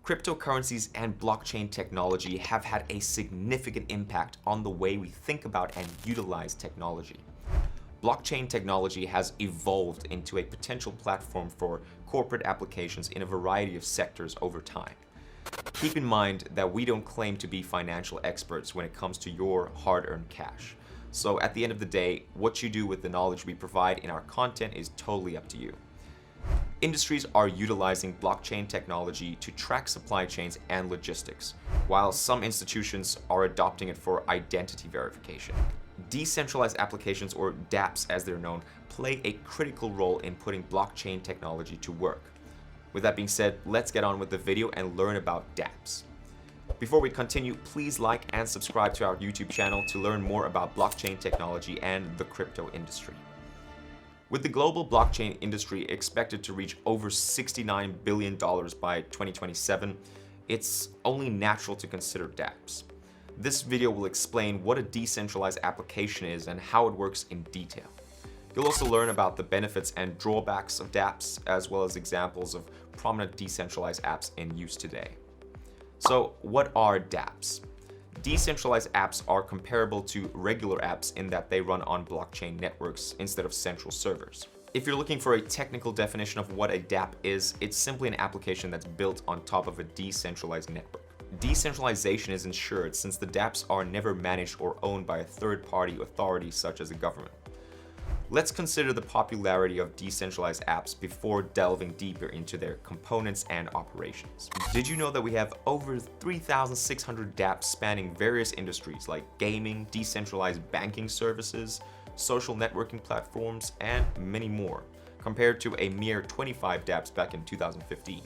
Cryptocurrencies and blockchain technology have had a significant impact on the way we think about and utilize technology. Blockchain technology has evolved into a potential platform for corporate applications in a variety of sectors over time. Keep in mind that we don't claim to be financial experts when it comes to your hard-earned cash. So at the end of the day, what you do with the knowledge we provide in our content is totally up to you. Industries are utilizing blockchain technology to track supply chains and logistics, while some institutions are adopting it for identity verification. Decentralized applications, or dApps as they're known, play a critical role in putting blockchain technology to work. With that being said, let's get on with the video and learn about dApps. Before we continue, please like and subscribe to our YouTube channel to learn more about blockchain technology and the crypto industry. With the global blockchain industry expected to reach over $69 billion by 2027, it's only natural to consider dApps. This video will explain what a decentralized application is and how it works in detail. You'll also learn about the benefits and drawbacks of dApps, as well as examples of prominent decentralized apps in use today. So, what are dApps? Decentralized apps are comparable to regular apps in that they run on blockchain networks instead of central servers. If you're looking for a technical definition of what a dApp is, it's simply an application that's built on top of a decentralized network. Decentralization is ensured since the dApps are never managed or owned by a third-party authority such as a government. Let's consider the popularity of decentralized apps before delving deeper into their components and operations. Did you know that we have over 3,600 dApps spanning various industries like gaming, decentralized banking services, social networking platforms, and many more, compared to a mere 25 dApps back in 2015?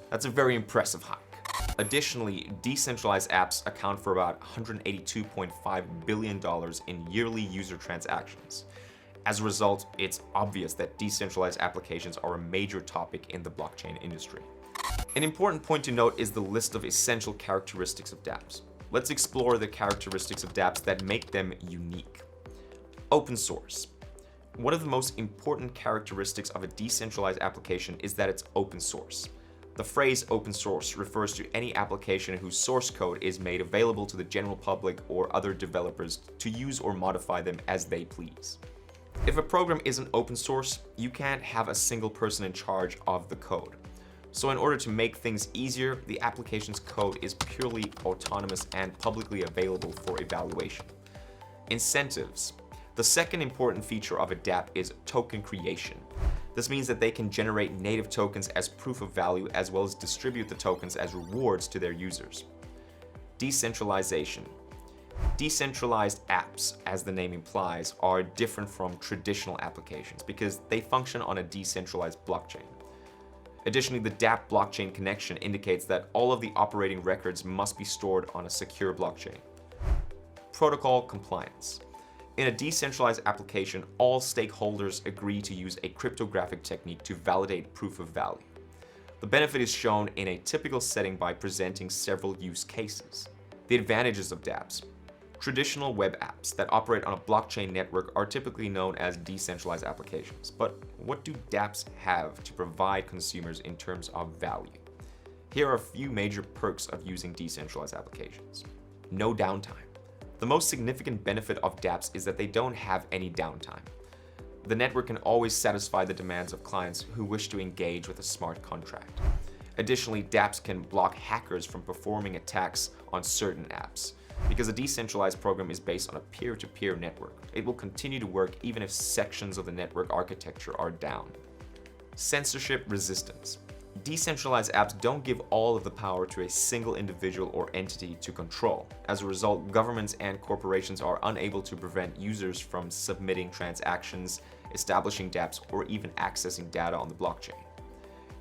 That's a very impressive hike. Additionally, decentralized apps account for about $182.5 billion in yearly user transactions. As a result, it's obvious that decentralized applications are a major topic in the blockchain industry. An important point to note is the list of essential characteristics of dApps. Let's explore the characteristics of dApps that make them unique. Open source. One of the most important characteristics of a decentralized application is that it's open source. The phrase open source refers to any application whose source code is made available to the general public or other developers to use or modify them as they please. If a program isn't open source, you can't have a single person in charge of the code. So in order to make things easier, the application's code is purely autonomous and publicly available for evaluation. Incentives. The second important feature of a dApp is token creation. This means that they can generate native tokens as proof of value as well as distribute the tokens as rewards to their users. Decentralization. Decentralized apps, as the name implies, are different from traditional applications because they function on a decentralized blockchain. Additionally, the dApp blockchain connection indicates that all of the operating records must be stored on a secure blockchain. Protocol compliance. In a decentralized application, all stakeholders agree to use a cryptographic technique to validate proof of value. The benefit is shown in a typical setting by presenting several use cases. The advantages of dApps. Traditional web apps that operate on a blockchain network are typically known as decentralized applications. But what do dApps have to provide consumers in terms of value? Here are a few major perks of using decentralized applications. No downtime. The most significant benefit of dApps is that they don't have any downtime. The network can always satisfy the demands of clients who wish to engage with a smart contract. Additionally, dApps can block hackers from performing attacks on certain apps. Because a decentralized program is based on a peer-to-peer network, it will continue to work even if sections of the network architecture are down. Censorship resistance. Decentralized apps don't give all of the power to a single individual or entity to control. As a result, governments and corporations are unable to prevent users from submitting transactions, establishing dApps, or even accessing data on the blockchain.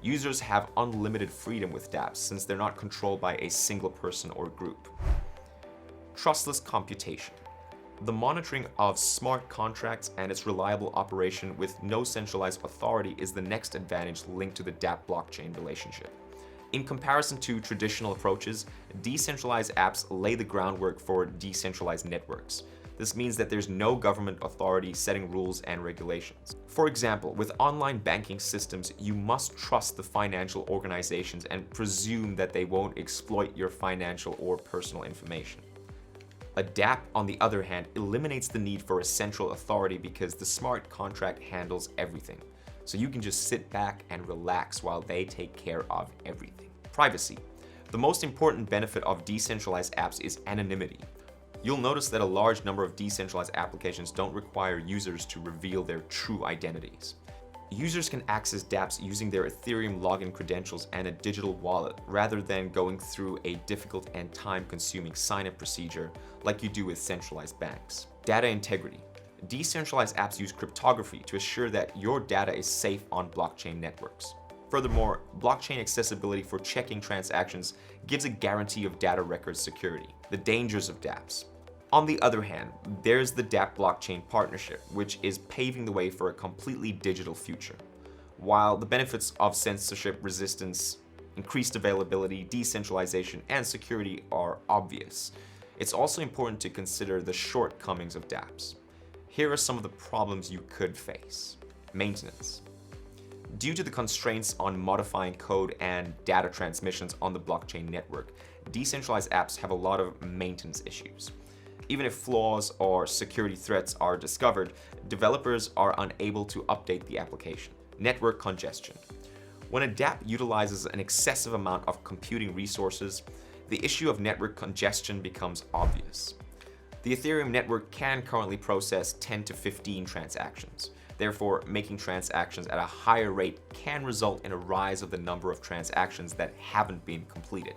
Users have unlimited freedom with dApps since they're not controlled by a single person or group. Trustless computation. The monitoring of smart contracts and its reliable operation with no centralized authority is the next advantage linked to the dApp blockchain relationship. In comparison to traditional approaches, decentralized apps lay the groundwork for decentralized networks. This means that there's no government authority setting rules and regulations. For example, with online banking systems, you must trust the financial organizations and presume that they won't exploit your financial or personal information. A dApp, on the other hand, eliminates the need for a central authority because the smart contract handles everything. So you can just sit back and relax while they take care of everything. Privacy. The most important benefit of decentralized apps is anonymity. You'll notice that a large number of decentralized applications don't require users to reveal their true identities. Users can access dApps using their Ethereum login credentials and a digital wallet rather than going through a difficult and time-consuming sign-up procedure like you do with centralized banks. Data integrity. Decentralized apps use cryptography to assure that your data is safe on blockchain networks. Furthermore, blockchain accessibility for checking transactions gives a guarantee of data record security. The dangers of dApps. On the other hand, there's the dApp blockchain partnership, which is paving the way for a completely digital future. While the benefits of censorship resistance, increased availability, decentralization, and security are obvious, it's also important to consider the shortcomings of dApps. Here are some of the problems you could face. Maintenance. Due to the constraints on modifying code and data transmissions on the blockchain network, decentralized apps have a lot of maintenance issues. Even if flaws or security threats are discovered, developers are unable to update the application. Network congestion. When a dApp utilizes an excessive amount of computing resources, the issue of network congestion becomes obvious. The Ethereum network can currently process 10 to 15 transactions. Therefore, making transactions at a higher rate can result in a rise of the number of transactions that haven't been completed.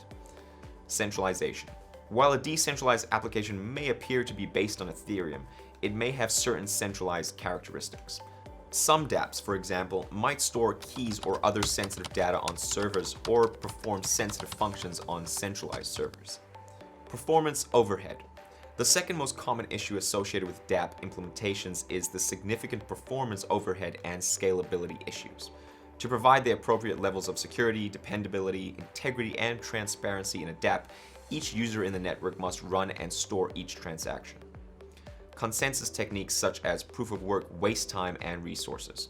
Centralization. While a decentralized application may appear to be based on Ethereum, it may have certain centralized characteristics. Some dApps, for example, might store keys or other sensitive data on servers or perform sensitive functions on centralized servers. Performance overhead. The second most common issue associated with dApp implementations is the significant performance overhead and scalability issues. To provide the appropriate levels of security, dependability, integrity, and transparency in a dApp, each user in the network must run and store each transaction. Consensus techniques such as proof of work waste time and resources.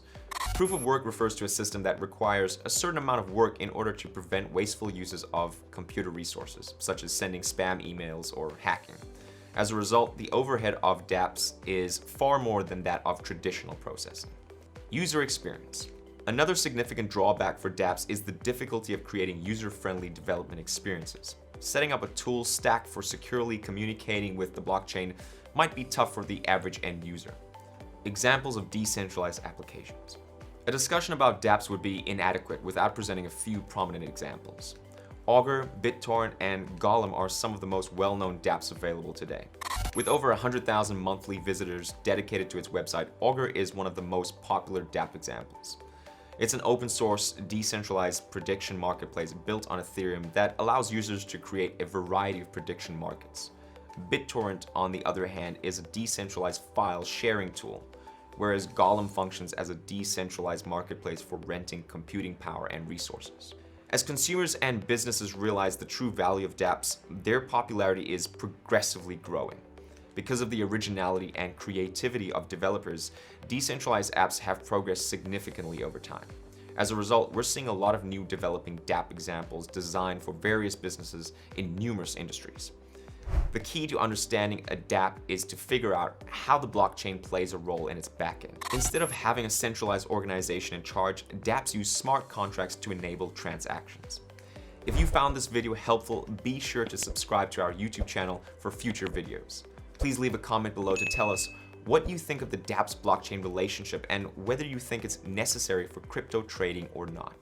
Proof of work refers to a system that requires a certain amount of work in order to prevent wasteful uses of computer resources, such as sending spam emails or hacking. As a result, the overhead of dApps is far more than that of traditional processing. User experience. Another significant drawback for dApps is the difficulty of creating user-friendly development experiences. Setting up a tool stack for securely communicating with the blockchain might be tough for the average end user. Examples of decentralized applications. A discussion about dApps would be inadequate without presenting a few prominent examples. Augur, BitTorrent, and Golem are some of the most well-known dApps available today. With over 100,000 monthly visitors dedicated to its website, Augur is one of the most popular dApp examples. It's an open-source, decentralized prediction marketplace built on Ethereum that allows users to create a variety of prediction markets. BitTorrent, on the other hand, is a decentralized file sharing tool, whereas Golem functions as a decentralized marketplace for renting computing power and resources. As consumers and businesses realize the true value of dApps, their popularity is progressively growing. Because of the originality and creativity of developers, decentralized apps have progressed significantly over time. As a result, we're seeing a lot of new developing dApp examples designed for various businesses in numerous industries. The key to understanding a dApp is to figure out how the blockchain plays a role in its backend. Instead of having a centralized organization in charge, dApps use smart contracts to enable transactions. If you found this video helpful, be sure to subscribe to our YouTube channel for future videos. Please leave a comment below to tell us what you think of the dApps blockchain relationship and whether you think it's necessary for crypto trading or not.